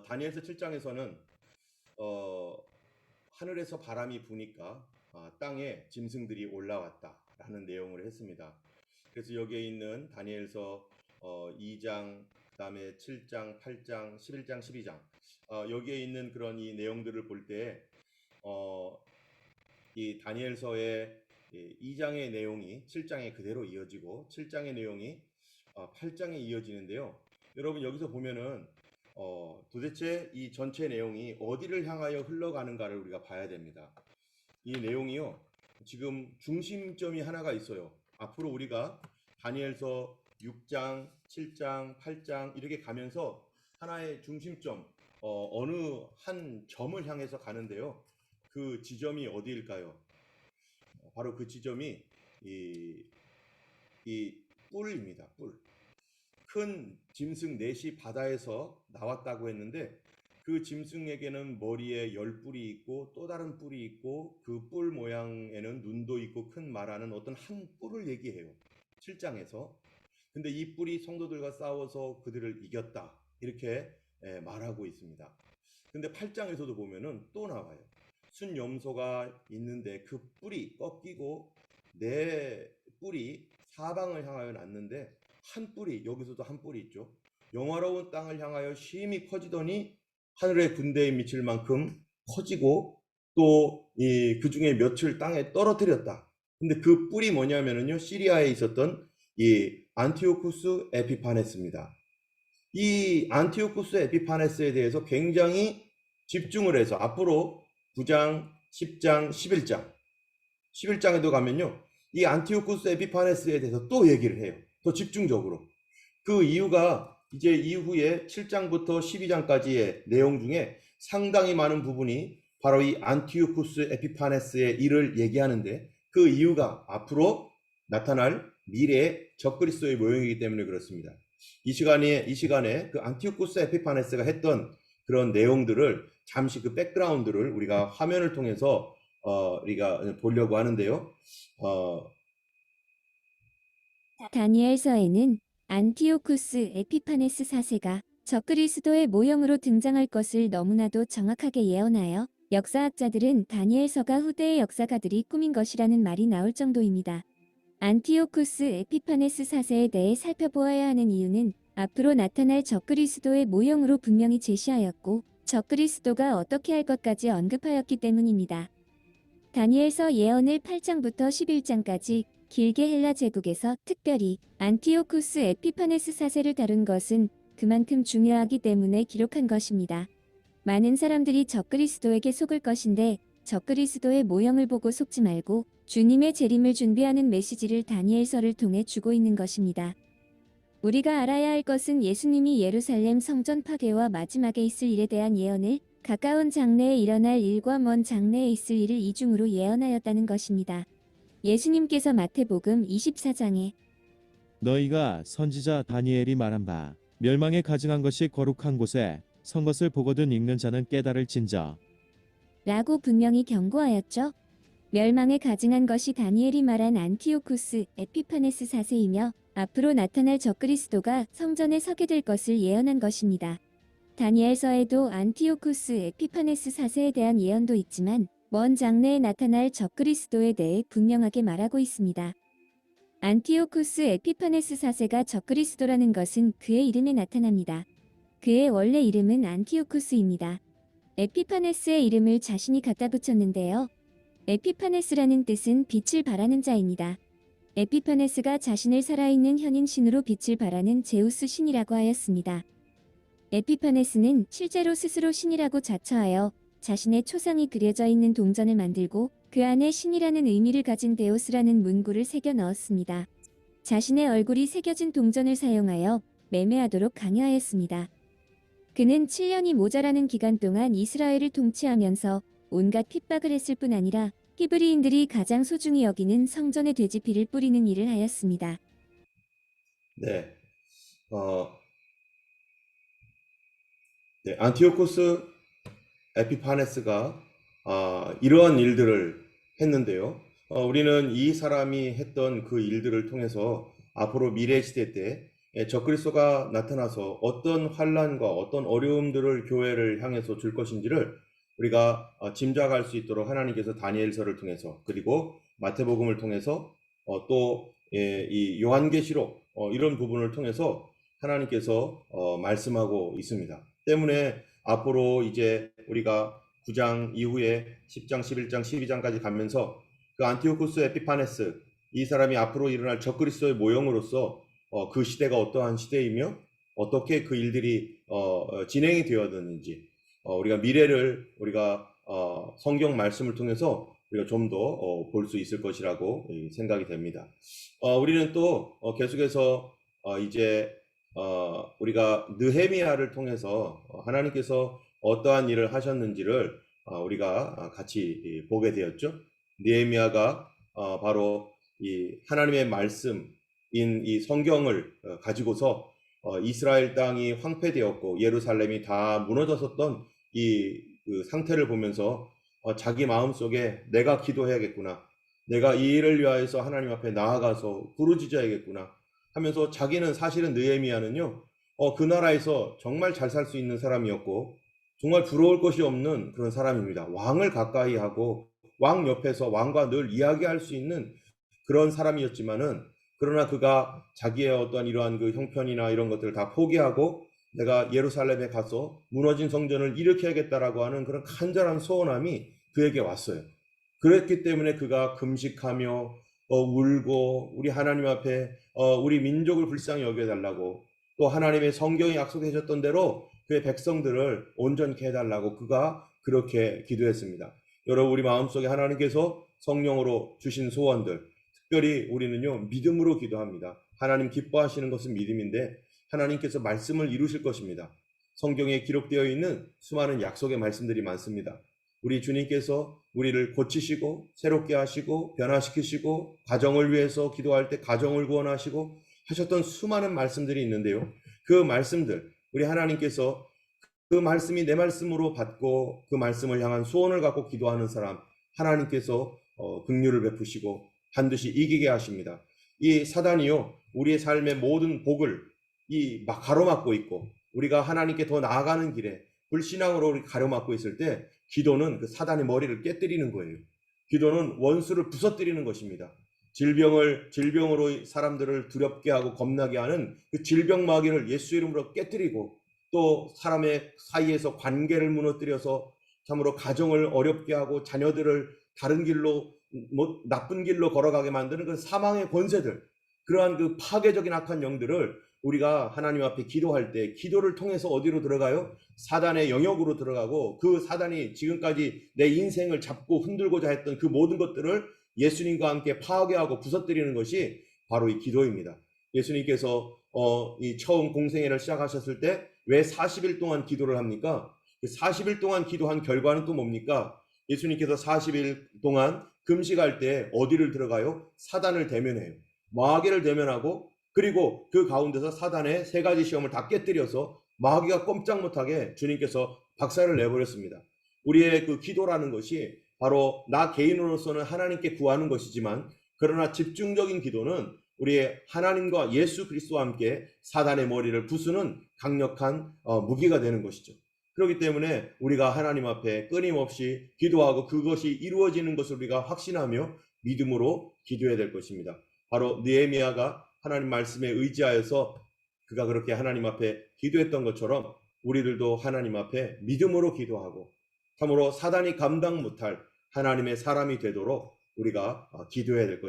다니엘서 7장에서는 하늘에서 바람이 부니까 땅에 짐승들이 올라왔다라는 내용을 했습니다. 그래서 여기에 있는 다니엘서 2장, 그다음에 7장, 8장, 11장, 12장 여기에 있는 그런 이 내용들을 볼 때 이 다니엘서의 2장의 내용이 7장에 그대로 이어지고 7장의 내용이 8장에 이어지는데요. 여러분 여기서 보면은 도대체 이 전체 내용이 어디를 향하여 흘러가는가를 우리가 봐야 됩니다. 이 내용이요, 지금 중심점이 하나가 있어요. 앞으로 우리가 다니엘서 6장, 7장, 8장 이렇게 가면서 하나의 중심점, 어느 한 점을 향해서 가는데요. 그 지점이 어디일까요? 바로 그 지점이 이 뿔입니다. 뿔. 큰 짐승 넷이 바다에서 나왔다고 했는데 그 짐승에게는 머리에 10뿔이 있고 또 다른 뿔이 있고 그 뿔 모양에는 눈도 있고 큰 말하는 어떤 한 뿔을 얘기해요. 7장에서. 근데 이 뿔이 성도들과 싸워서 그들을 이겼다. 이렇게 말하고 있습니다. 근데 8장에서도 보면은 또 나와요. 순염소가 있는데 그 뿔이 꺾이고 네 뿔이 사방을 향하여 났는데 한 뿔이, 여기서도 한 뿔이 있죠. 영화로운 땅을 향하여 심히 커지더니 하늘의 군대에 미칠 만큼 커지고 또 그 중에 몇을 땅에 떨어뜨렸다. 근데 그 뿔이 뭐냐면요, 시리아에 있었던 이 안티오쿠스 에피파네스입니다. 이 안티오쿠스 에피파네스에 대해서 굉장히 집중을 해서 앞으로 9장, 10장, 11장, 11장에도 가면요, 이 안티오쿠스 에피파네스에 대해서 또 얘기를 해요. 더 집중적으로. 그 이유가 이제 이후에 7장부터 12장까지의 내용 중에 상당히 많은 부분이 바로 이 안티오쿠스 에피파네스의 일을 얘기하는데 그 이유가 앞으로 나타날 미래의 적그리스도의 모형이기 때문에 그렇습니다. 이 시간에 그 안티오쿠스 에피파네스가 했던 그런 내용들을 잠시 그 백그라운드를 우리가 화면을 통해서 우리가 보려고 하는데요. 다니엘서에는 안티오쿠스 에피파네스 4세가 적그리스도의 모형으로 등장할 것을 너무나도 정확하게 예언하여 역사학자들은 다니엘서가 후대의 역사가들이 꾸민 것이라는 말이 나올 정도입니다. 안티오쿠스 에피파네스 4세에 대해 살펴보아야 하는 이유는 앞으로 나타날 적그리스도의 모형으로 분명히 제시하였고 적그리스도가 어떻게 할 것까지 언급하였기 때문입니다. 다니엘서 예언을 8장부터 11장까지 길게 헬라 제국에서 특별히 안티오쿠스 에피파네스 4세를 다룬 것은 그만큼 중요하기 때문에 기록한 것입니다. 많은 사람들이 적그리스도에게 속을 것인데 적그리스도의 모형을 보고 속지 말고 주님의 재림을 준비하는 메시지를 다니엘서를 통해 주고 있는 것입니다. 우리가 알아야 할 것은 예수님이 예루살렘 성전 파괴와 마지막에 있을 일에 대한 예언을 가까운 장래에 일어날 일과 먼 장래에 있을 일을 이중으로 예언하였다는 것입니다. 예수님께서 마태복음 24장에 너희가 선지자 다니엘이 말한 바 멸망에 가증한 것이 거룩한 곳에 선 것을 보거든 읽는 자는 깨달을진저 라고 분명히 경고하였죠. 멸망에 가증한 것이 다니엘이 말한 안티오쿠스 에피파네스 4세이며 앞으로 나타날 적그리스도가 성전에 서게 될 것을 예언한 것입니다. 다니엘서에도 안티오쿠스 에피파네스 4세에 대한 예언도 있지만 먼 장래에 나타날 적그리스도에 대해 분명하게 말하고 있습니다. 안티오쿠스 에피파네스 4세가 적그리스도라는 것은 그의 이름에 나타납니다. 그의 원래 이름은 안티오쿠스입니다. 에피파네스의 이름을 자신이 갖다 붙였는데요. 에피파네스라는 뜻은 빛을 발하는 자입니다. 에피파네스가 자신을 살아있는 현인 신으로 빛을 발하는 제우스 신이라고 하였습니다. 에피파네스는 실제로 스스로 신이라고 자처하여 자신의 초상이 그려져 있는 동전을 만들고 그 안에 신이라는 의미를 가진 데오스라는 문구를 새겨 넣었습니다. 자신의 얼굴이 새겨진 동전을 사용하여 매매하도록 강요하였습니다. 그는 7년이 모자라는 기간 동안 이스라엘을 통치하면서 온갖 핍박을 했을 뿐 아니라 히브리인들이 가장 소중히 여기는 성전의 돼지피를 뿌리는 일을 하였습니다. 네, 안티오코스 에피파네스가 이러한 일들을 했는데요. 우리는 이 사람이 했던 그 일들을 통해서 앞으로 미래 시대 때 적그리스도가 나타나서 어떤 환난과 어떤 어려움들을 교회를 향해서 줄 것인지를 우리가 짐작할 수 있도록 하나님께서 다니엘서를 통해서 그리고 마태복음을 통해서 또 이 요한계시록 이런 부분을 통해서 하나님께서 말씀하고 있습니다. 때문에 앞으로 이제 우리가 9장 이후에 10장, 11장, 12장까지 가면서 그 안티오쿠스 에피파네스 이 사람이 앞으로 일어날 적그리스도의 모형으로서 그 시대가 어떠한 시대이며 어떻게 그 일들이 진행이 되었는지 우리가 미래를 우리가 성경 말씀을 통해서 우리가 좀 더 볼 수 있을 것이라고 생각이 됩니다. 우리는 또 계속해서 이제 우리가 느헤미야를 통해서 하나님께서 어떠한 일을 하셨는지를 우리가 같이 보게 되었죠. 느헤미야가 바로 이 하나님의 말씀인 이 성경을 가지고서 이스라엘 땅이 황폐되었고 예루살렘이 다 무너졌었던 그 상태를 보면서 자기 마음속에 내가 기도해야겠구나. 내가 이 일을 위하여서 하나님 앞에 나아가서 부르짖어야겠구나 하면서 자기는 사실은 느헤미야는요. 그 나라에서 정말 잘 살 수 있는 사람이었고 정말 부러울 것이 없는 그런 사람입니다. 왕을 가까이 하고 왕 옆에서 왕과 늘 이야기할 수 있는 그런 사람이었지만은 그러나 그가 자기의 어떤 이러한 그 형편이나 이런 것들을 다 포기하고 내가 예루살렘에 가서 무너진 성전을 일으켜야겠다라고 하는 그런 간절한 소원함이 그에게 왔어요. 그랬기 때문에 그가 금식하며 울고 우리 하나님 앞에 우리 민족을 불쌍히 여겨달라고 또 하나님의 성경이 약속해 주셨던 대로 그의 백성들을 온전케 해달라고 그가 그렇게 기도했습니다. 여러분 우리 마음속에 하나님께서 성령으로 주신 소원들 특별히 우리는요 믿음으로 기도합니다. 하나님 기뻐하시는 것은 믿음인데 하나님께서 말씀을 이루실 것입니다. 성경에 기록되어 있는 수많은 약속의 말씀들이 많습니다. 우리 주님께서 우리를 고치시고 새롭게 하시고 변화시키시고 가정을 위해서 기도할 때 가정을 구원하시고 하셨던 수많은 말씀들이 있는데요. 그 말씀들 우리 하나님께서 그 말씀이 내 말씀으로 받고 그 말씀을 향한 소원을 갖고 기도하는 사람 하나님께서 긍휼을 베푸시고 반드시 이기게 하십니다. 이 사단이요 우리의 삶의 모든 복을 막 가로막고 있고 우리가 하나님께 더 나아가는 길에 불신앙으로 우리 가로막고 있을 때 기도는 그 사단의 머리를 깨뜨리는 거예요. 기도는 원수를 부서뜨리는 것입니다. 질병으로 사람들을 두렵게 하고 겁나게 하는 그 질병 마귀를 예수 이름으로 깨뜨리고 또 사람의 사이에서 관계를 무너뜨려서 참으로 가정을 어렵게 하고 자녀들을 다른 길로 나쁜 길로 걸어가게 만드는 그 사망의 권세들 그러한 그 파괴적인 악한 영들을 우리가 하나님 앞에 기도할 때 기도를 통해서 어디로 들어가요? 사단의 영역으로 들어가고 그 사단이 지금까지 내 인생을 잡고 흔들고자 했던 그 모든 것들을 예수님과 함께 파괴하고 부서뜨리는 것이 바로 이 기도입니다. 예수님께서 이 처음 공생애를 시작하셨을 때 왜 40일 동안 기도를 합니까? 그 40일 동안 기도한 결과는 또 뭡니까? 예수님께서 40일 동안 금식할 때 어디를 들어가요? 사단을 대면해요. 마귀를 대면하고 그리고 그 가운데서 사단의 세 가지 시험을 다 깨뜨려서 마귀가 꼼짝 못하게 주님께서 박살을 내버렸습니다. 우리의 그 기도라는 것이 바로 나 개인으로서는 하나님께 구하는 것이지만 그러나 집중적인 기도는 우리의 하나님과 예수 그리스도와 함께 사단의 머리를 부수는 강력한 무기가 되는 것이죠. 그렇기 때문에 우리가 하나님 앞에 끊임없이 기도하고 그것이 이루어지는 것을 우리가 확신하며 믿음으로 기도해야 될 것입니다. 바로 느헤미야가 하나님 말씀에 의지하여서 그가 그렇게 하나님 앞에 기도했던 것처럼 우리들도 하나님 앞에 믿음으로 기도하고 참으로 사단이 감당 못할 하나님의 사람이 되도록 우리가 기도해야 될 것입니다.